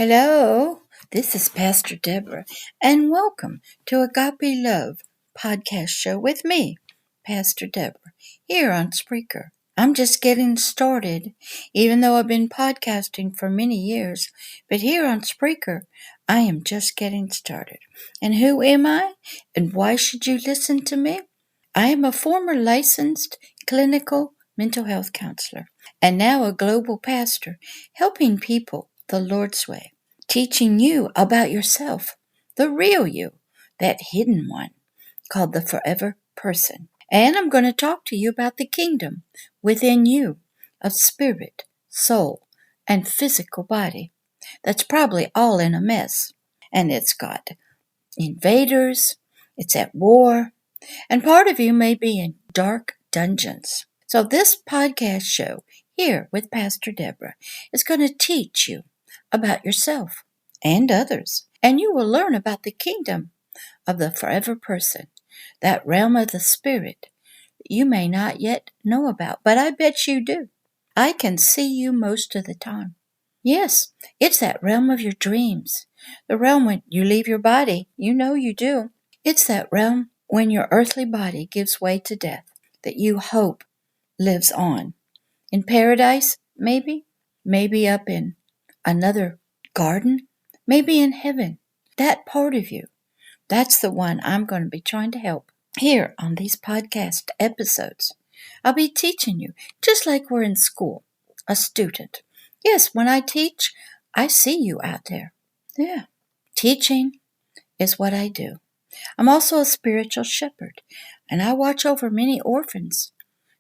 Hello, this is Pastor Deborah, and welcome to Agape Love podcast show with me, Pastor Deborah, here on Spreaker. I'm just getting started, even though I've been podcasting for many years, but here on Spreaker, I am just getting started. And who am I, and why should you listen to me? I am a former licensed clinical mental health counselor, and now a global pastor, helping people the Lord's way, teaching you about yourself, the real you, that hidden one called the forever person. And I'm going to talk to you about the kingdom within you of spirit, soul, and physical body. That's probably all in a mess. And it's got invaders, it's at war, and part of you may be in dark dungeons. So this podcast show here with Pastor Deborah is going to teach you about yourself and others. And you will learn about the kingdom of the forever person, that realm of the spirit you may not yet know about, but I bet you do. I can see you most of the time. Yes, it's that realm of your dreams, the realm when you leave your body. You know you do. It's that realm when your earthly body gives way to death, that you hope lives on. In paradise, maybe up in another garden, maybe in heaven. That part of you, that's the one I'm going to be trying to help here on these podcast episodes. I'll be teaching you just like we're in school, a student. Yes, when I teach, I see you out there. Yeah, teaching is what I do. I'm also a spiritual shepherd, and I watch over many orphans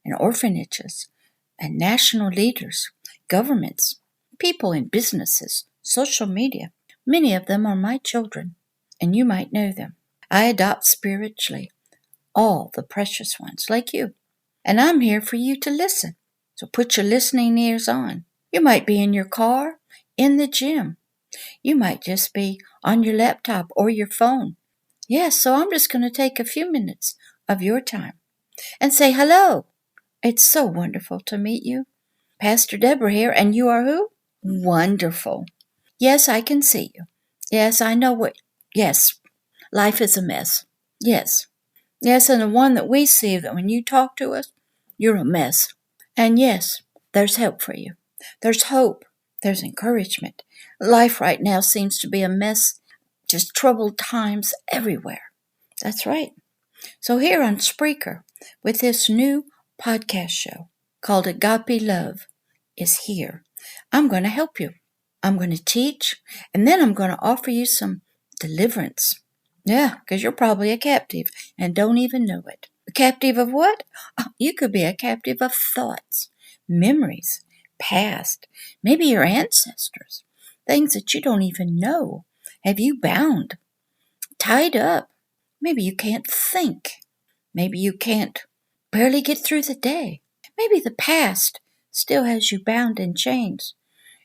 and orphanages and national leaders, governments, people in businesses, social media. Many of them are my children, and you might know them. I adopt spiritually all the precious ones like you, and I'm here for you to listen. So put your listening ears on. You might be in your car, in the gym. You might just be on your laptop or your phone. Yes, so I'm just going to take a few minutes of your time and say hello. It's so wonderful to meet you. Pastor Deborah here, and you are who? Wonderful. Yes, I can see you. Yes, I know what. Yes, life is a mess. Yes, and the one that we see, that when you talk to us, you're a mess. And yes, there's help for you. There's hope. There's encouragement. Life right now seems to be a mess, just troubled times everywhere. That's right. So here on Spreaker, with this new podcast show called Agape Love is here. I'm going to help you. I'm going to teach, and then I'm going to offer you some deliverance. Yeah, because you're probably a captive and don't even know it. A captive of what? Oh, you could be a captive of thoughts, memories, past, maybe your ancestors, things that you don't even know. Have you bound, tied up? Maybe you can't think. Maybe you can't barely get through the day. Maybe the past still has you bound in chains,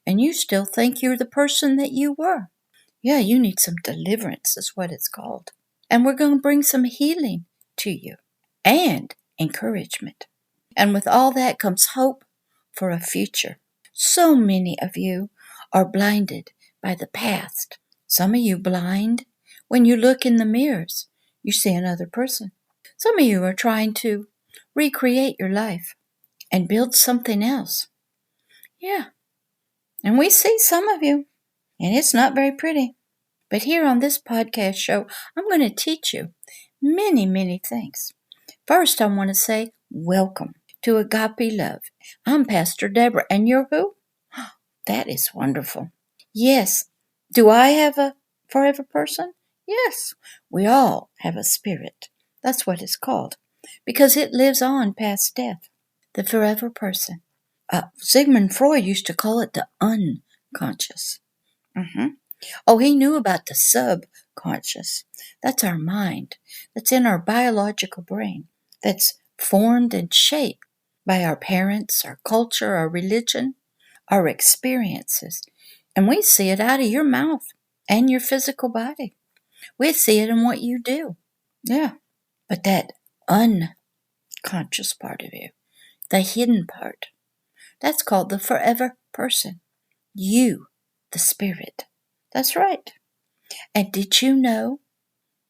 and you still think you're the person that you were. Yeah, you need some deliverance, is what it's called. And we're going to bring some healing to you and encouragement. And with all that comes hope for a future. So many of you are blinded by the past. Some of you blind when you look in the mirrors. You see another person. Some of you are trying to recreate your life and build something else. Yeah. And we see some of you, and it's not very pretty. But here on this podcast show, I'm going to teach you many, many things. First, I want to say welcome to Agape Love. I'm Pastor Deborah, and you're who? That is wonderful. Yes. Do I have a forever person? Yes. We all have a spirit. That's what it's called, because it lives on past death. The forever person. Sigmund Freud used to call it the unconscious. Oh, he knew about the subconscious. That's our mind. That's in our biological brain. That's formed and shaped by our parents, our culture, our religion, our experiences. And we see it out of your mouth and your physical body. We see it in what you do. Yeah. But that unconscious part of you, the hidden part, that's called the forever person. You, the spirit. That's right. And did you know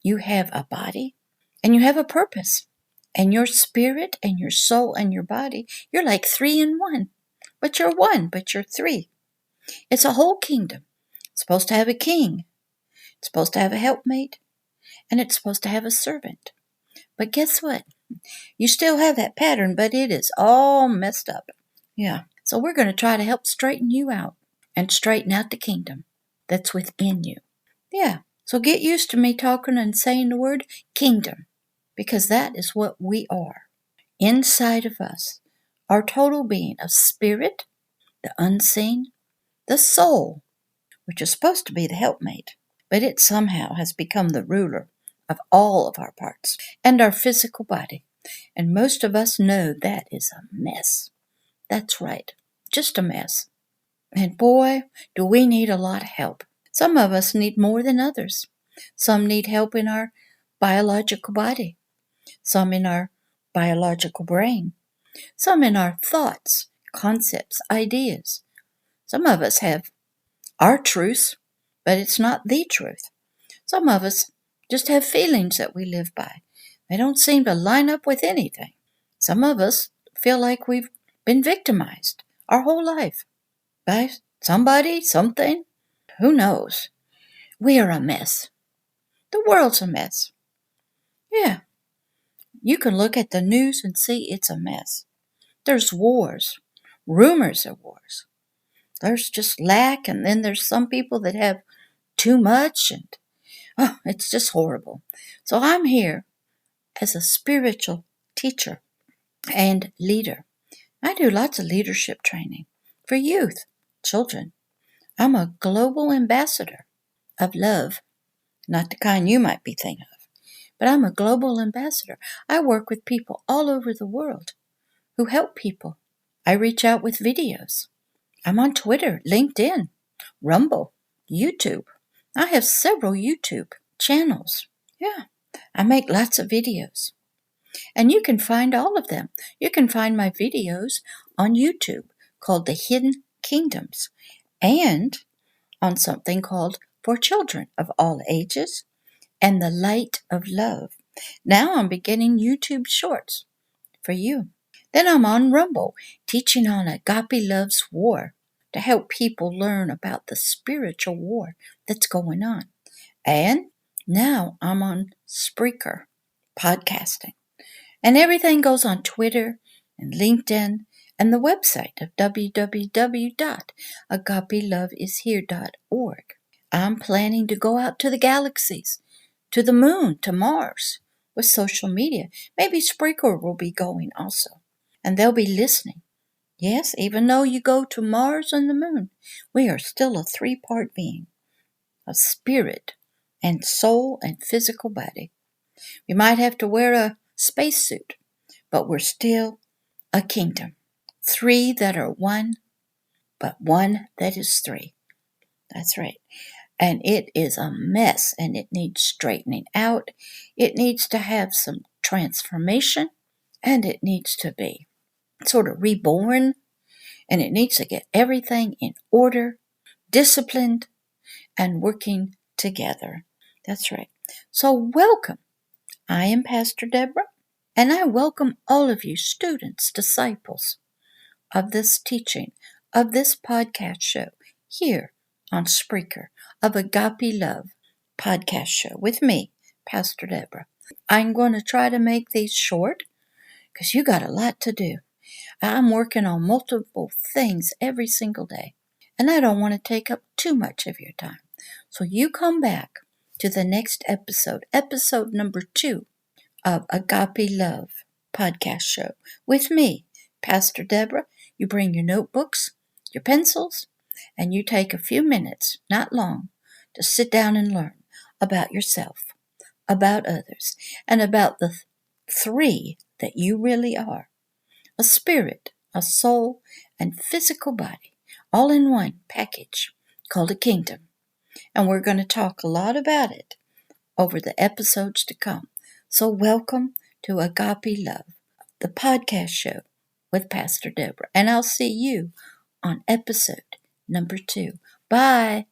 you have a body and you have a purpose? And your spirit and your soul and your body, you're like 3 in 1. But you're 1, but you're 3. It's a whole kingdom. It's supposed to have a king. It's supposed to have a helpmate. And it's supposed to have a servant. But guess what? You still have that pattern, but it is all messed up. Yeah. So we're going to try to help straighten you out and straighten out the kingdom that's within you. Yeah. So get used to me talking and saying the word kingdom, because that is what we are. Inside of us, our total being of spirit, the unseen, the soul, which is supposed to be the helpmate, but it somehow has become the ruler of all of our parts and our physical body. And most of us know that is a mess. That's right, just a mess. And boy, do we need a lot of help. Some of us need more than others. Some need help in our biological body, some in our biological brain, some in our thoughts, concepts, ideas. Some of us have our truths, but it's not the truth. Some of us just have feelings that we live by. They don't seem to line up with anything. Some of us feel like we've been victimized our whole life by somebody, something. Who knows? We are a mess. The world's a mess. Yeah, you can look at the news and see it's a mess. There's wars, rumors of wars. There's just lack, and then there's some people that have too much, and it's just horrible. So I'm here as a spiritual teacher and leader. I do lots of leadership training for youth, children. I'm a global ambassador of love, not the kind you might be thinking of, but I'm a global ambassador. I work with people all over the world who help people. I reach out with videos. I'm on Twitter, LinkedIn, Rumble, YouTube. I have several YouTube channels. Yeah, I make lots of videos. And you can find all of them. You can find my videos on YouTube called The Hidden Kingdoms and on something called For Children of All Ages and The Light of Love. Now I'm beginning YouTube Shorts for you. Then I'm on Rumble teaching on Agape Love's war to help people learn about the spiritual war that's going on. And now I'm on Spreaker podcasting. And everything goes on Twitter and LinkedIn and the website of www.agapeloveishere.org. I'm planning to go out to the galaxies, to the moon, to Mars with social media. Maybe Spreaker will be going also. And they'll be listening. Yes, even though you go to Mars and the moon, we are still a 3-part being, a spirit and soul and physical body. We might have to wear a spacesuit, but we're still a kingdom. 3 that are 1, but 1 that is 3. That's right. And it is a mess, and it needs straightening out. It needs to have some transformation, and it needs to be sort of reborn, and it needs to get everything in order, disciplined, and working together. That's right. So welcome. I am Pastor Deborah, and I welcome all of you students, disciples of this teaching, of this podcast show here on Spreaker, of Agape Love podcast show with me, Pastor Deborah. I'm going to try to make these short because you got a lot to do. I'm working on multiple things every single day, and I don't want to take up too much of your time. So you come back to the next episode number 2 of Agape Love podcast show with me, Pastor Deborah. You bring your notebooks, your pencils, and you take a few minutes, not long, to sit down and learn about yourself, about others, and about the 3 that you really are. A spirit, a soul, and physical body, all in one package called a kingdom. And we're going to talk a lot about it over the episodes to come. So welcome to Agape Love, the podcast show with Pastor Deborah. And I'll see you on episode number 2. Bye.